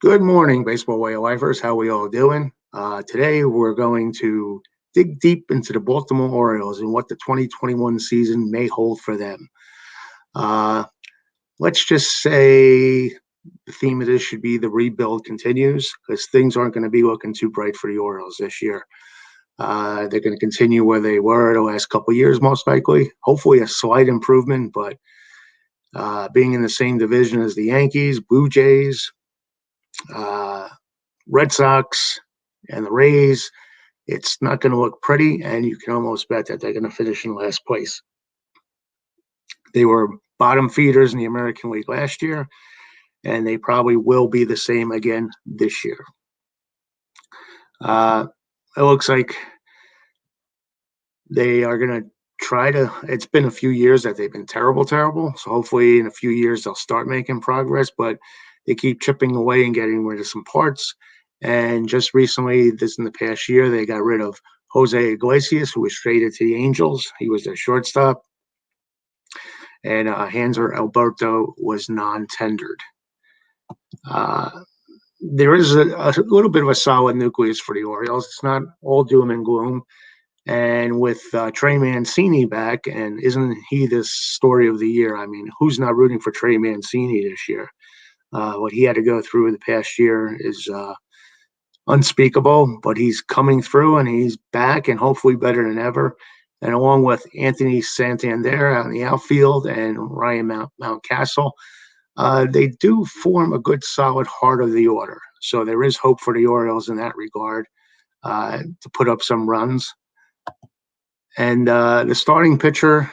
Good morning, baseball way of lifers. How we all doing? Today we're going to dig deep into the Baltimore Orioles and what the 2021 season may hold for them. Uh, let's just say the theme of this should be the rebuild continues because things aren't going to be looking too bright for the Orioles this year. They're going to continue where they were the last couple of years, most likely. Hopefully, a slight improvement, but being in the same division as the Yankees, Blue Jays, uh, Red Sox, and the Rays, it's not going to look pretty, and you can almost bet that they're going to finish in last place. They were bottom feeders in the American League last year, and they probably will be the same again this year. Uh, it looks like they are going to try to. It's been a few years that they've been terrible. So hopefully in a few years they'll start making progress, but they keep chipping away and getting rid of some parts. And just recently, this in the past year, they got rid of Jose Iglesias, who was traded to the Angels. He was their shortstop. And Hanser Alberto was non-tendered. Uh, there is a little bit of a solid nucleus for the Orioles. It's not all doom and gloom. And with Trey Mancini back, and isn't he the story of the year? I mean, who's not rooting for Trey Mancini this year? What he had to go through the past year is unspeakable, but he's coming through and he's back and hopefully better than ever. And along with Anthony Santander out in the outfield and Ryan Mountcastle, they do form a good, solid heart of the order. So there is hope for the Orioles in that regard to put up some runs. And the starting pitcher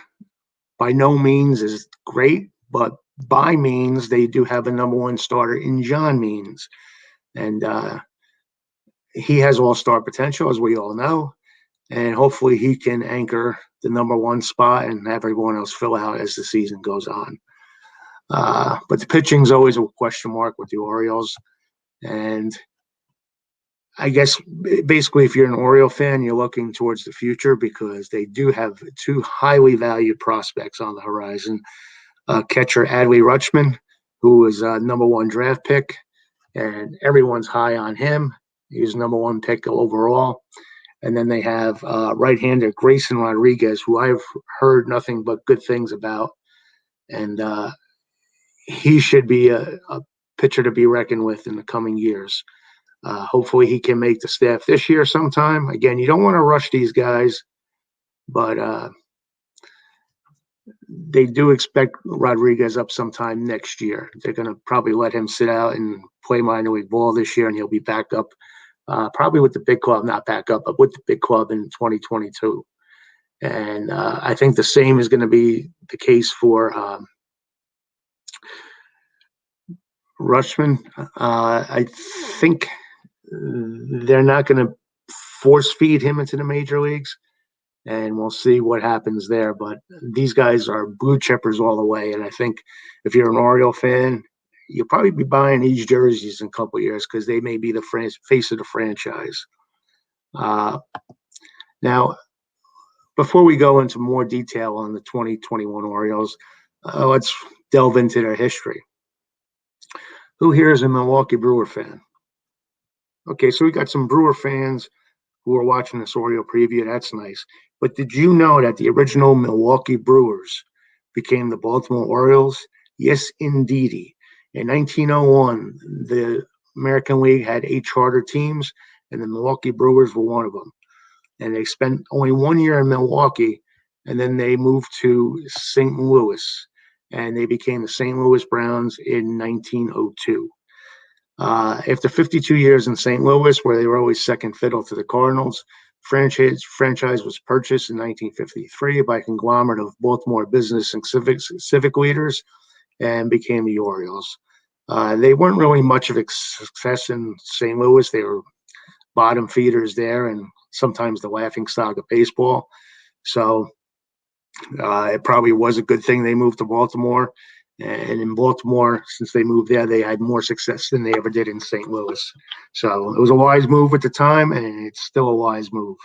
by no means is great, but by means they do have a number one starter in John Means. And he has all-star potential, as we all know, and hopefully he can anchor the number one spot and have everyone else fill out as the season goes on. But the pitching is always a question mark with the Orioles, and I guess basically if you're an Oriole fan, you're looking towards the future because they do have two highly valued prospects on the horizon. Catcher Adley Rutschman, who is a number one draft pick, and everyone's high on him. He's number one pick overall. And then they have right-hander Grayson Rodriguez, who I've heard nothing but good things about. And he should be a pitcher to be reckoned with in the coming years. Hopefully he can make the staff this year sometime. Again, you don't want to rush these guys, but they do expect Rodriguez up sometime next year. They're going to probably let him sit out and play minor league ball this year, and he'll be back up probably with the big club, not back up, but with the big club in 2022. And I think the same is going to be the case for Rutschman. I think they're not going to force feed him into the major leagues, and we'll see what happens there. But these guys are blue chippers all the way, and I think if you're an Oriole fan, you'll probably be buying these jerseys in a couple of years because they may be the face of the franchise. Now, before we go into more detail on the 2021 Orioles, let's delve into their history. Who here is a Milwaukee Brewer fan? Okay, so we got some Brewer fans who are watching this Oriole preview. That's nice. But did you know that the original Milwaukee Brewers became the Baltimore Orioles? Yes, indeedy. In 1901, the American League had 8 charter teams, and the Milwaukee Brewers were one of them. And they spent only 1 year in Milwaukee, and then they moved to St. Louis, and they became the St. Louis Browns in 1902. After 52 years in St. Louis, where they were always second fiddle to the Cardinals, franchise was purchased in 1953 by a conglomerate of Baltimore business and civic leaders and became the Orioles. They weren't really much of a success in St. Louis. They were bottom feeders there and sometimes the laughing stock of baseball. So it probably was a good thing they moved to Baltimore. And in Baltimore, since they moved there, they had more success than they ever did in St. Louis. So it was a wise move at the time, and it's still a wise move.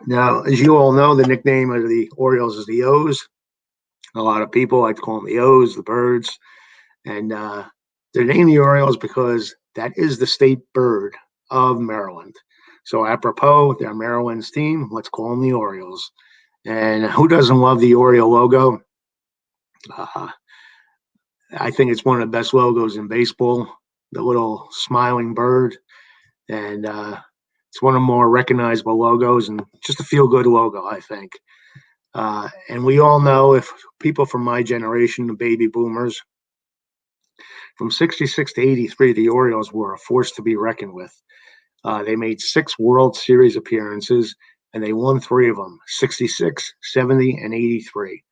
Now, as you all know, the nickname of the Orioles is the O's. A lot of people like to call them the O's, the Birds, and they're named the Orioles because that is the state bird of Maryland. So apropos, they're Maryland's team. Let's call them the Orioles. And who doesn't love the Oriole logo? Uh, I think it's one of the best logos in baseball. The little smiling bird, and it's one of the more recognizable logos, and just a feel-good logo, I think. And we all know, if people from my generation, the baby boomers, from 66 to 83, the Orioles were a force to be reckoned with. They made 6 World Series appearances, and they won 3 of them, 66, 70, and 83.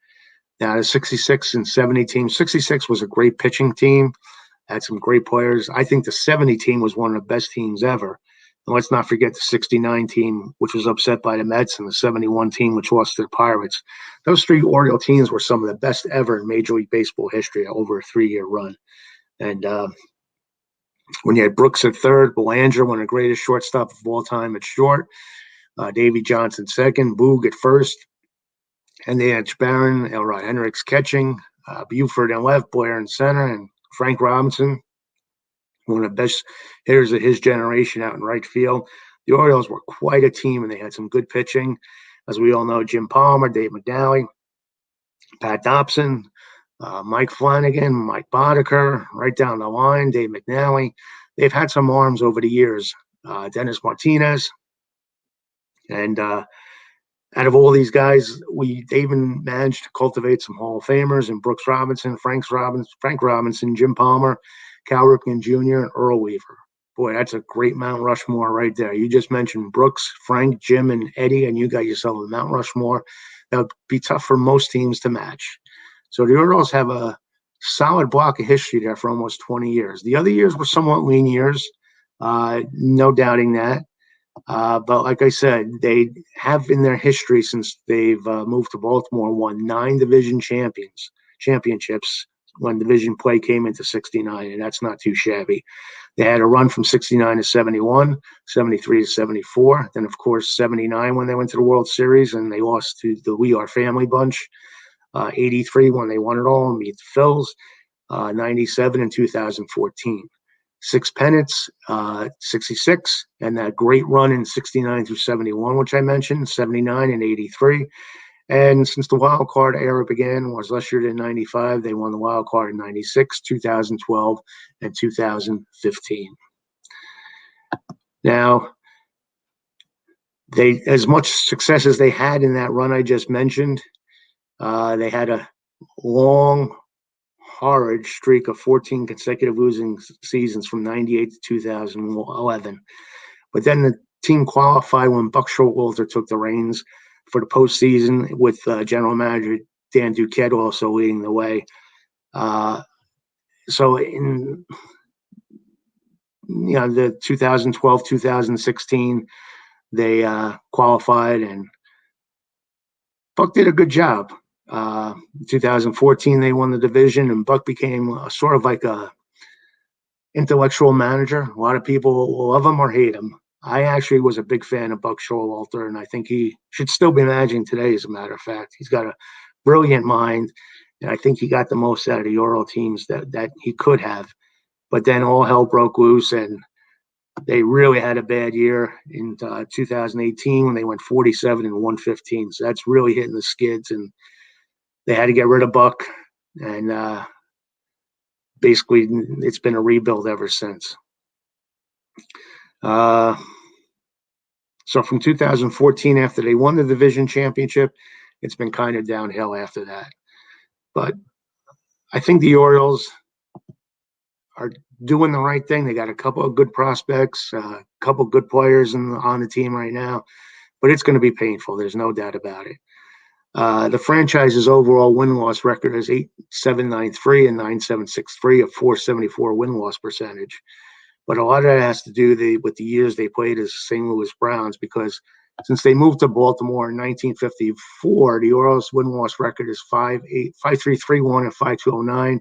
Now, the 66 and 70 team, 66 was a great pitching team, had some great players. I think the 70 team was one of the best teams ever. And let's not forget the 69 team, which was upset by the Mets, and the 71 team, which lost to the Pirates. Those 3 Oriole teams were some of the best ever in Major League Baseball history over a 3-year run. And when you had Brooks at third, Belanger, one of the greatest shortstop of all time at short, Davey Johnson second, Boog at first, and they had Barron, Elrod Hendricks catching, Buford in left, Blair in center, and Frank Robinson, one of the best hitters of his generation, out in right field. The Orioles were quite a team, and they had some good pitching. As we all know, Jim Palmer, Dave McNally, Pat Dobson, Mike Flanagan, Mike Boddicker, right down the line, Dave McNally. They've had some arms over the years. Dennis Martinez. And out of all these guys, they even managed to cultivate some Hall of Famers in Brooks Robinson, Frank Robinson, Jim Palmer, Cal Ripken Jr., and Earl Weaver. Boy, that's a great Mount Rushmore right there. You just mentioned Brooks, Frank, Jim, and Eddie, and you got yourself a Mount Rushmore. That would be tough for most teams to match. So the Orioles have a solid block of history there for almost 20 years. The other years were somewhat lean years, no doubting that. But like I said, they have in their history, since they've moved to Baltimore, won 9 division championships when division play came into 69, and that's not too shabby. They had a run from 69 to 71, 73 to 74. Then, of course, 79 when they went to the World Series, and they lost to the We Are Family bunch. 83 when they won it all and beat the Phils. 97 and 2014. 6 pennants, 66, and that great run in 69 through 71, which I mentioned, 79 and 83. And since the wild card era began, was last year in 95, they won the wild card in 96, 2012, and 2015. Now, they, as much success as they had in that run I just mentioned, they had a long, horrid streak of 14 consecutive losing seasons from 98 to 2011. But then the team qualified when Buck Showalter took the reins for the postseason, with general manager Dan Duquette also leading the way. So in the 2012-2016, they qualified, and Buck did a good job. 2014, they won the division, and Buck became sort of like a intellectual manager. A lot of people love him or hate him. I actually was a big fan of Buck Showalter, and I think he should still be managing today, as a matter of fact. He's got a brilliant mind, and I think he got the most out of the Oriole teams that he could have. But then all hell broke loose, and they really had a bad year in 2018 when they went 47 and 115. So that's really hitting the skids, and they had to get rid of Buck, and basically it's been a rebuild ever since. So from 2014, after they won the division championship, it's been kind of downhill after that. But I think the Orioles are doing the right thing. They got a couple of good prospects, a couple of good players on the team right now, but it's going to be painful. There's no doubt about it. The franchise's overall win-loss record is 8.793 and 9.763, a 474 win-loss percentage. But a lot of that has to do with the years they played as St. Louis Browns, because since they moved to Baltimore in 1954, the Orioles' win-loss record is 5.331 and 5.209,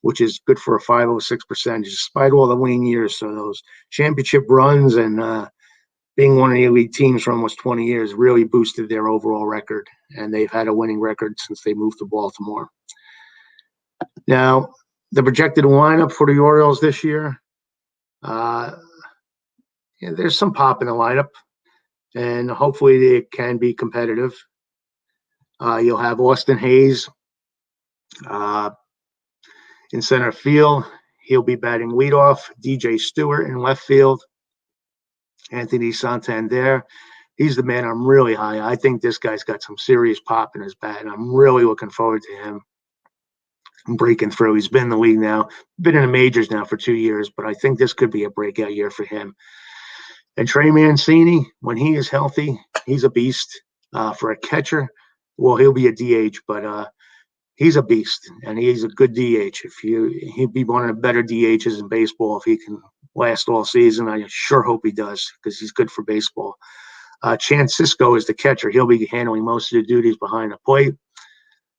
which is good for a 5.06 percentage, despite all the lean years. So those championship runs and being one of the elite teams for almost 20 years really boosted their overall record. and they've had a winning record since they moved to Baltimore. Now, the projected lineup for the Orioles this year, yeah, there's some pop in the lineup, and hopefully it can be competitive. You'll have Austin Hayes uh, in center field. He'll be batting leadoff. DJ Stewart in left field. Anthony Santander. He's the man I'm really high. I think this guy's got some serious pop in his bat, and I'm really looking forward to him breaking through. He's been in the league now, been in the majors now for 2 years, but I think this could be a breakout year for him. And Trey Mancini, when he is healthy, he's a beast. For a catcher, well, he'll be a DH, but he's a beast, and he's a good DH. He'd be one of the better DHs in baseball if he can last all season. I sure hope he does, because he's good for baseball. Chance Cisco is the catcher. He'll be handling most of the duties behind the plate.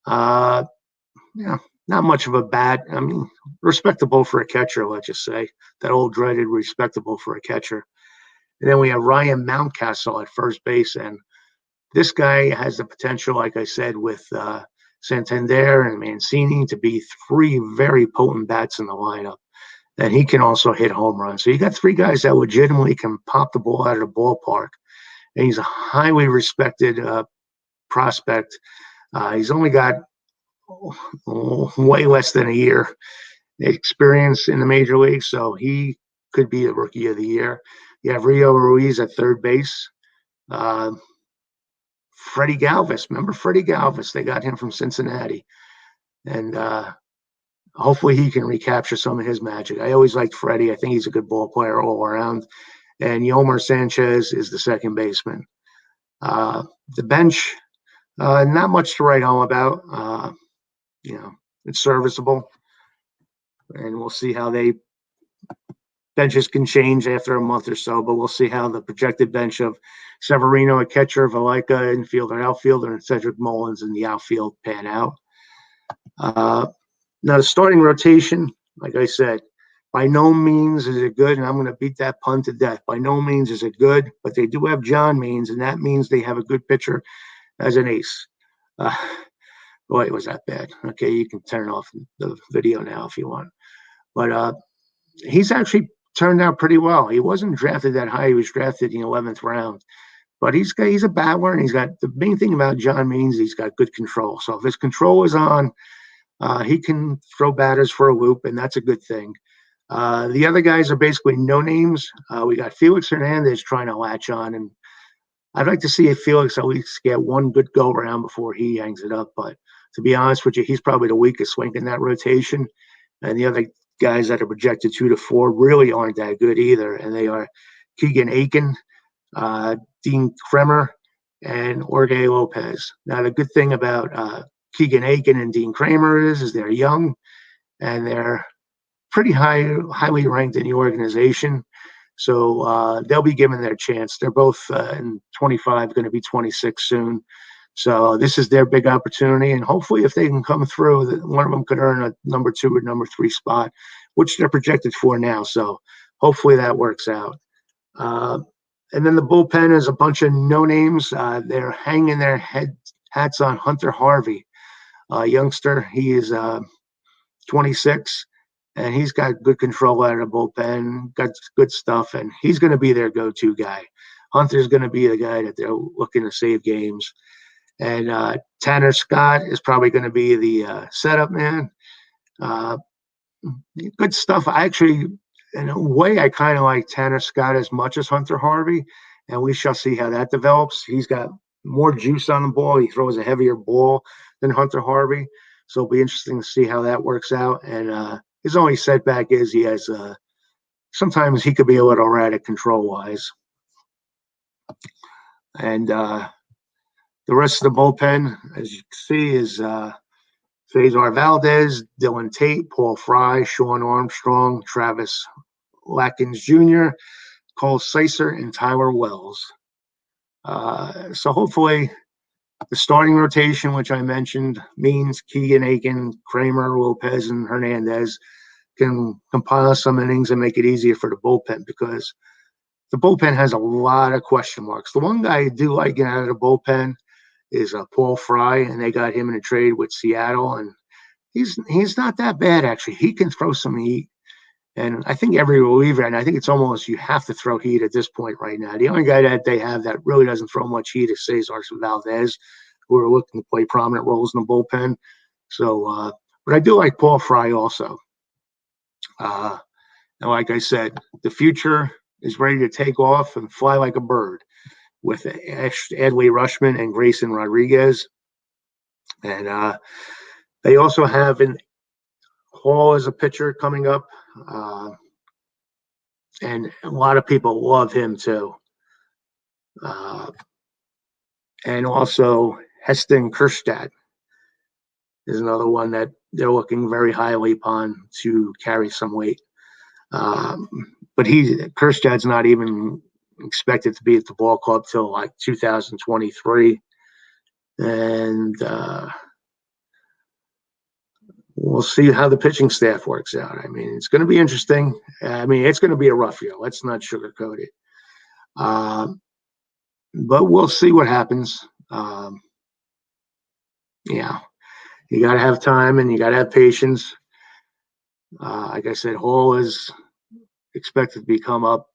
Yeah, not much of a bat. I mean, respectable for a catcher, let's just say. That old dreaded respectable for a catcher. And then we have Ryan Mountcastle at first base, and this guy has the potential, like I said, with Santander and Mancini to be 3 very potent bats in the lineup. And he can also hit home runs. So you got 3 guys that legitimately can pop the ball out of the ballpark. And he's a highly respected prospect. He's only got way less than a year experience in the major leagues, so he could be the rookie of the year. You have Rio Ruiz at third base. Freddie Galvis. Remember Freddie Galvis? They got him from Cincinnati. And hopefully he can recapture some of his magic. I always liked Freddie. I think he's a good ball player all around. And Yolmer Sanchez is the second baseman. The bench, not much to write home about. It's serviceable. And we'll see how benches can change after a month or so, but we'll see how the projected bench of Severino, a catcher, Valaika, infielder, outfielder, and Cedric Mullins in the outfield pan out. Now, the starting rotation, like I said, by no means is it good, and I'm going to beat that pun to death. By no means is it good, but they do have John Means, and that means they have a good pitcher as an ace. Boy, was that bad. Okay, you can turn off the video now if you want. But he's actually turned out pretty well. He wasn't drafted that high. He was drafted in the 11th round. But he's a battler, and he's got the main thing about John Means, he's got good control. So if his control is on, he can throw batters for a loop, and that's a good thing. The other guys are basically no names. We got Felix Hernandez trying to latch on, and I'd like to see if Felix at least get one good go around before he hangs it up. But to be honest with you, he's probably the weakest link in that rotation. And the other guys that are projected 2 to 4 really aren't that good either. And they are Keegan Aiken, Dean Kremer, and Jorge Lopez. Now, the good thing about Keegan Aiken and Dean Kramer is they're young and they're pretty highly ranked in the organization. So they'll be given their chance. They're both in 25, going to be 26 soon. So this is their big opportunity. And hopefully if they can come through, one of them could earn a number 2 or number 3 spot, which they're projected for now. So hopefully that works out. And then the bullpen is a bunch of no names. They're hanging their hats on Hunter Harvey, a youngster. He is 26, and he's got good control out of the bullpen, got good stuff, and he's going to be their go-to guy. Hunter's going to be the guy that they're looking to save games. And Tanner Scott is probably going to be the setup man. Good stuff. In a way, I kind of like Tanner Scott as much as Hunter Harvey, and we shall see how that develops. He's got more juice on the ball. He throws a heavier ball than Hunter Harvey, so it'll be interesting to see how that works out. And his only setback is he has sometimes he could be a little erratic control-wise. And the rest of the bullpen, as you can see, is Cesar Valdez, Dylan Tate, Paul Fry, Sean Armstrong, Travis Latkins Jr., Cole Sicer, and Tyler Wells. So hopefully the starting rotation, which I mentioned, means Keegan Aiken, Kramer, Lopez, and Hernandez can compile some innings and make it easier for the bullpen, because the bullpen has a lot of question marks. The one guy I do like getting out of the bullpen is Paul Fry, and they got him in a trade with Seattle, and he's not that bad actually. He can throw some heat, and I think every reliever, and I think it's almost you have to throw heat at this point right now. The only guy that they have that really doesn't throw much heat is Cesar Valdez, who are looking to play prominent roles in the bullpen. So, but I do like Paul Fry also. And like I said, the future is ready to take off and fly like a bird with Adley Rushman and Grayson Rodriguez. And they also have an Hall as a pitcher coming up. And a lot of people love him too. And also Heston Kjerstad is another one that they're looking very highly upon to carry some weight. But Kjerstad's not even expected to be at the ball club till like 2023. And we'll see how the pitching staff works out. I mean, it's going to be interesting. I mean, it's going to be a rough year. Let's not sugarcoat it. But we'll see what happens. Yeah, you got to have time and you got to have patience. Like I said, Hall is expected to become up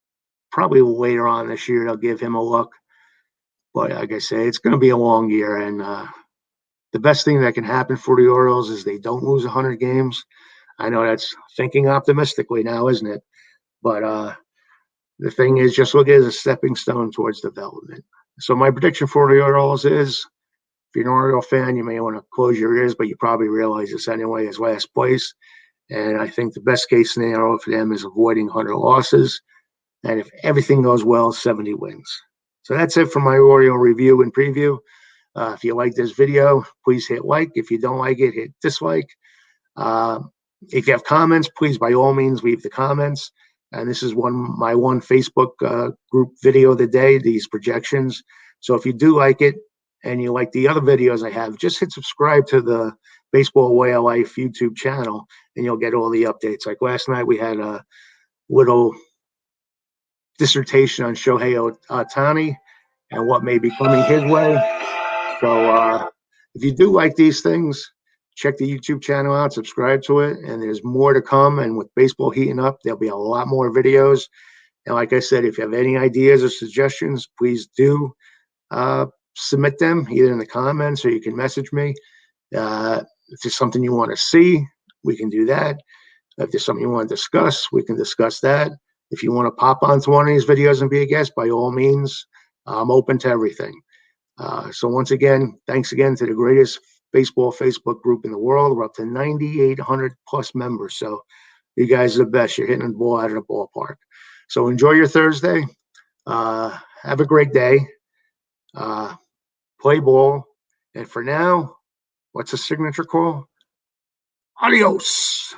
probably later on this year. They'll give him a look. But like I say, it's going to be a long year. And the best thing that can happen for the Orioles is they don't lose 100 games. I know that's thinking optimistically now, isn't it? But the thing is, just look at it as a stepping stone towards development. So my prediction for the Orioles is, if you're an Oriole fan, you may want to close your ears, but you probably realize this anyway, is last place. And I think the best case scenario for them is avoiding 100 losses. And if everything goes well, 70 wins. So that's it for my Oriole review and preview. If you like this video, please hit like. If you don't like it, hit dislike. If you have comments, please, by all means, leave the comments. And this is my one Facebook group video of the day, these projections. So if you do like it and you like the other videos I have, just hit subscribe to the Baseball Way of Life YouTube channel, and you'll get all the updates. Like last night, we had a little dissertation on Shohei Ohtani and what may be coming his way. So if you do like these things, check the YouTube channel out, subscribe to it, and there's more to come. And with baseball heating up, there'll be a lot more videos. And like I said, if you have any ideas or suggestions, please do submit them either in the comments or you can message me. If there's something you want to see, we can do that. If there's something you want to discuss, we can discuss that. If you want to pop onto one of these videos and be a guest, by all means, I'm open to everything. So once again, thanks again to the greatest baseball Facebook group in the world. We're up to 9,800 plus members. So you guys are the best. You're hitting the ball out of the ballpark. So enjoy your Thursday. Have a great day. Play ball. And for now, what's the signature call? Adios.